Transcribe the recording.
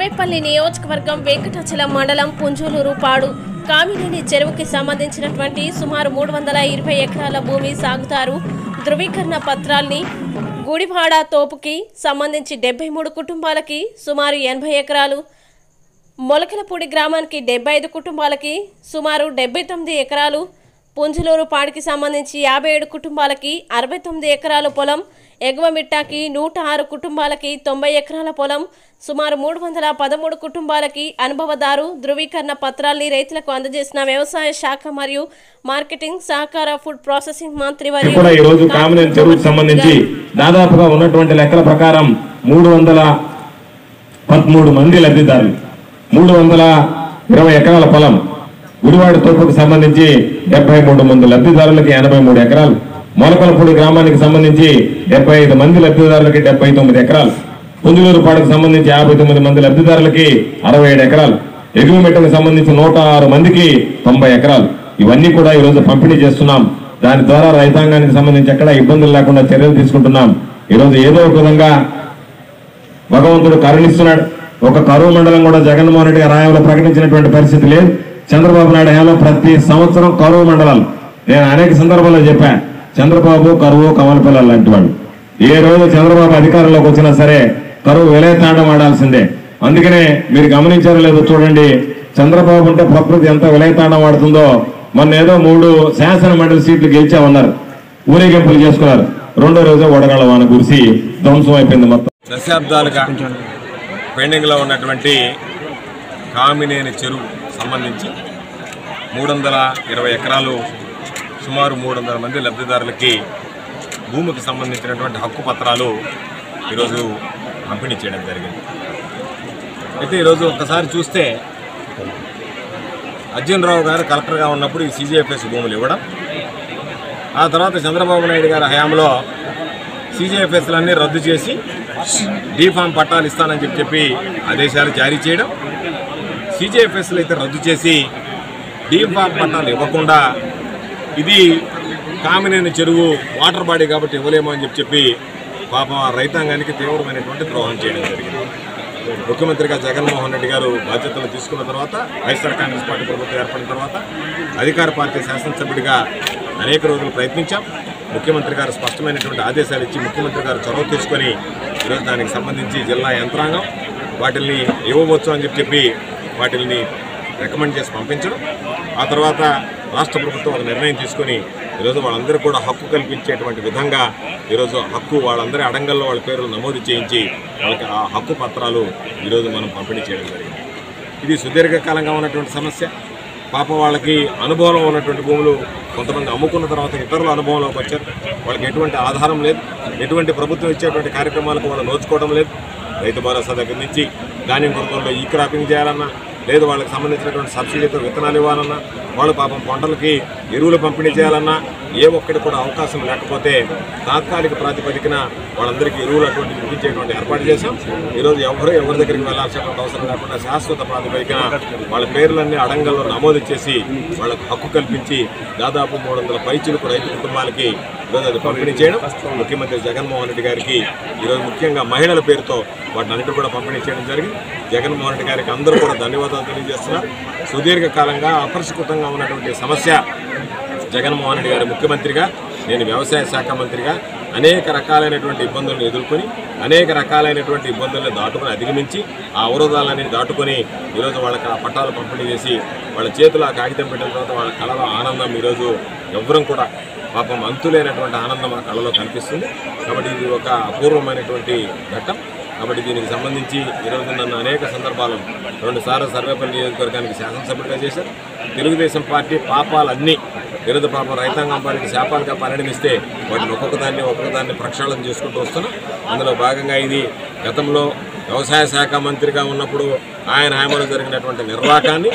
సర్వేపల్లి నియోజకవర్గం వెంకటాచలం మండలం పుంజూలూరు పాడు కామినేని చెరువుకి సంబంధించినటువంటి సుమారు 320 ఎకరాల భూమి సాగుతారు ధృవీకరణ పత్రాల్ని గుడివాడ తోపుకి సంబంధించి 73 కుటుంబాలకి సుమారు 80 ఎకరాలు, మొలకలపూడి గ్రామానికి 75 కుటుంబాలకి సుమారు 79 ఎకరాలు, పుంజులూరు పాడికి సంబంధించి 57 కుటుంబాలకి 69 ఎకరాల పొలం, ఎగువమిట్టాకి 106 కుటుంబాలకి 90 ఎకరాల పొలం, సుమారు 313 కుటుంబాలకి అనుభవదారు ధృవీకరణ పత్రాల్ని రైతులకు అందజేసిన వ్యవసాయ శాఖ మరియు మార్కెటింగ్ సహకార ఫుడ్ ప్రాసెసింగ్ మంత్రి కూడా ఈ రోజు కామినేని చెరువుకు సంబంధించి దాదాపుగా ఉన్నటువంటి లెక్కల ప్రకారం 313 మంది లబ్ధిదారులు, 320 ఎకరాల పొలం, గుడివాడ తోపుకు సంబంధించి 73 మంది లబ్ధిదారులకి 83 ఎకరాలు, మొలకలపూడి గ్రామానికి సంబంధించి 75 మంది లబ్ధిదారులకి 79 ఎకరాలు, పుంజులూరు పాడుకు సంబంధించి 59 మంది లబ్ధిదారులకి 67 ఎకరాలు, ఎగువమెట్టకు సంబంధించి 106 మందికి 90 ఎకరాలు. ఇవన్నీ కూడా ఈ రోజు పంపిణీ చేస్తున్నాం. దాని ద్వారా రైతాంగానికి సంబంధించి ఎక్కడ ఇబ్బందులు లేకుండా చర్యలు తీసుకుంటున్నాం. ఈరోజు ఏదో ఒక విధంగా భగవంతుడు కరుణిస్తున్నాడు. ఒక కరువు మండలం కూడా జగన్మోహన్ రెడ్డి గారి హయాంలో ప్రకటించినటువంటి పరిస్థితి లేదు. చంద్రబాబు నాయుడు హయాంలో ప్రతి సంవత్సరం కరువు మండలాలు, నేను అనేక సందర్భాల్లో చెప్పాను, చంద్రబాబు కరువు కమలపిల్లలు లాంటి వాళ్ళు. ఏ రోజు చంద్రబాబు అధికారంలోకి వచ్చినా సరే కరువు విలయతాండం ఆడాల్సిందే. అందుకనే మీరు గమనించారో లేదో చూడండి, చంద్రబాబు ఉంటే ప్రకృతి ఎంత విలయతాండం ఆడుతుందో. మొన్న ఏదో 3 శాసన మండలి సీట్లు గెలిచామన్నారు, ఊరేగింపులు చేసుకున్నారు. రెండో రోజు వడగళ్ల వాన కురిసి ధ్వంసం అయిపోయింది. మొత్తం దశాబ్దాలుగా పెండింగ్ లో ఉన్నటువంటి కామినేని చెరువు సంబంధించి 320 ఎకరాలు, సుమారు 300 మంది లబ్ధిదారులకి భూమికి సంబంధించినటువంటి హక్కు పత్రాలు ఈరోజు పంపిణీ చేయడం జరిగింది. అయితే ఈరోజు ఒక్కసారి చూస్తే అర్జున్ రావు గారు కలెక్టర్గా ఉన్నప్పుడు ఈ CGFS భూములు ఇవ్వడం, ఆ తర్వాత చంద్రబాబు నాయుడు గారి హయాంలో CGFSలన్నీ రద్దు చేసి డీఫామ్ పట్టాలు ఇస్తానని చెప్పి ఆదేశాలు జారీ చేయడం, CGFSలు అయితే రద్దు చేసి డీఫామ్ పట్టాలు ఇవ్వకుండా ఇది కామినేని చెరువు వాటర్ బాడీ కాబట్టి ఇవ్వలేమో అని చెప్పి పాపం రైతాంగానికి తీవ్రమైనటువంటి ద్రోహం చేయడం జరిగింది. ముఖ్యమంత్రిగా జగన్మోహన్ రెడ్డి గారు బాధ్యతలు తీసుకున్న తర్వాత, వైఎస్ఆర్ కాంగ్రెస్ పార్టీ ప్రభుత్వం ఏర్పడిన తర్వాత అధికార పార్టీ శాసనసభ్యుడిగా అనేక రోజులు ప్రయత్నించాం. ముఖ్యమంత్రి గారు స్పష్టమైనటువంటి ఆదేశాలు ఇచ్చి ముఖ్యమంత్రి గారు చొరవ తీసుకొని ఈరోజు దానికి సంబంధించి జిల్లా యంత్రాంగం వాటిల్ని ఇవ్వవచ్చు అని చెప్పి వాటిల్ని రికమెండ్ చేసి పంపించడం, ఆ తర్వాత రాష్ట్ర ప్రభుత్వం ఒక నిర్ణయం తీసుకొని ఈరోజు వాళ్ళందరూ కూడా హక్కు కల్పించేటువంటి విధంగా ఈరోజు హక్కు వాళ్ళందరి అడంగల్లో వాళ్ళ పేర్లు నమోదు చేయించి వాళ్ళకి ఆ హక్కు పత్రాలు ఈరోజు మనం పంపిణీ చేయడం జరిగింది. ఇది సుదీర్ఘకాలంగా ఉన్నటువంటి సమస్య. పాపం వాళ్ళకి అనుభవంలో ఉన్నటువంటి భూములు కొంతమంది అమ్ముకున్న తర్వాత ఇతరుల అనుభవంలోకి వచ్చారు. వాళ్ళకి ఎటువంటి ఆధారం లేదు, ఎటువంటి ప్రభుత్వం ఇచ్చేటువంటి కార్యక్రమాలకు వాళ్ళు నోచుకోవడం లేదు. రైతు భరోసా దగ్గర నుంచి ధాన్యం కొనుగోలులో ఈ క్రాపింగ్ చేయాలన్నా, లేదు వాళ్ళకి సంబంధించినటువంటి సబ్సిడీతో విత్తనాలు ఇవ్వాలన్నా, వాళ్ళు పాపం పంటలకి ఎరువులు పంపిణీ చేయాలన్నా ఏ ఒక్కటి కూడా అవకాశం లేకపోతే తాత్కాలిక ప్రాతిపదికన వాళ్ళందరికీ ఎరువులు అటువంటివి ఇప్పించేటువంటి ఏర్పాటు చేశాం. ఈరోజు ఎవరి దగ్గరికి వెళ్లాల్సినటువంటి అవసరం లేకుండా శాశ్వత ప్రాతిపదికన వాళ్ళ పేర్లన్నీ అడంగల్లో నమోదు చేసి వాళ్ళకు హక్కు కల్పించి దాదాపు 300 పైచిలకు రైతు కుటుంబాలకి ఈరోజు అది పంపిణీ చేయడం, ముఖ్యమంత్రి జగన్మోహన్ రెడ్డి గారికి ఈరోజు ముఖ్యంగా మహిళల పేరుతో వాటిని అన్నిటి కూడా పంపిణీ చేయడం జరిగింది. జగన్మోహన్ రెడ్డి గారికి అందరూ కూడా ధన్యవాదాలు తెలియజేస్తున్నారు. సుదీర్ఘకాలంగా అపరిష్కృతంగా ఉన్నటువంటి సమస్య జగన్మోహన్ రెడ్డి గారి ముఖ్యమంత్రిగా, నేను వ్యవసాయ శాఖ మంత్రిగా అనేక రకాలైనటువంటి ఇబ్బందులను ఎదుర్కొని అనేక రకాలైనటువంటి ఇబ్బందులను దాటుకొని అధిగమించి ఆ అవరోధాలన్నీ దాటుకొని ఈరోజు వాళ్ళకి ఆ పట్టాలు పంపిణీ చేసి వాళ్ళ చేతులు ఆ కాగితం పెట్టిన తర్వాత వాళ్ళ కళలో ఆనందం ఈరోజు ఎవ్వరం కూడా పాపం అంతులేనటువంటి ఆనందం ఆ కళలో కనిపిస్తుంది. కాబట్టి ఇది ఒక అపూర్వమైనటువంటి ఘట్టం. కాబట్టి దీనికి సంబంధించి ఈరోజు నన్ను అనేక సందర్భాలను 2 సార్లు సర్వేపల్లి నియోజకవర్గానికి శాసనసభ్యుడిగా చేశారు. తెలుగుదేశం పార్టీ పాపాలన్నీ ఈరోజు పాపం రైతాంగం పార్టీ శాపాలుగా పరిణమిస్తే వాటిని ఒక్కొక్కదాన్ని ప్రక్షాళన చేసుకుంటూ వస్తున్నాం. అందులో భాగంగా ఇది గతంలో వ్యవసాయ శాఖ మంత్రిగా ఉన్నప్పుడు ఆయన హయాంలో జరిగినటువంటి నిర్వాకాన్ని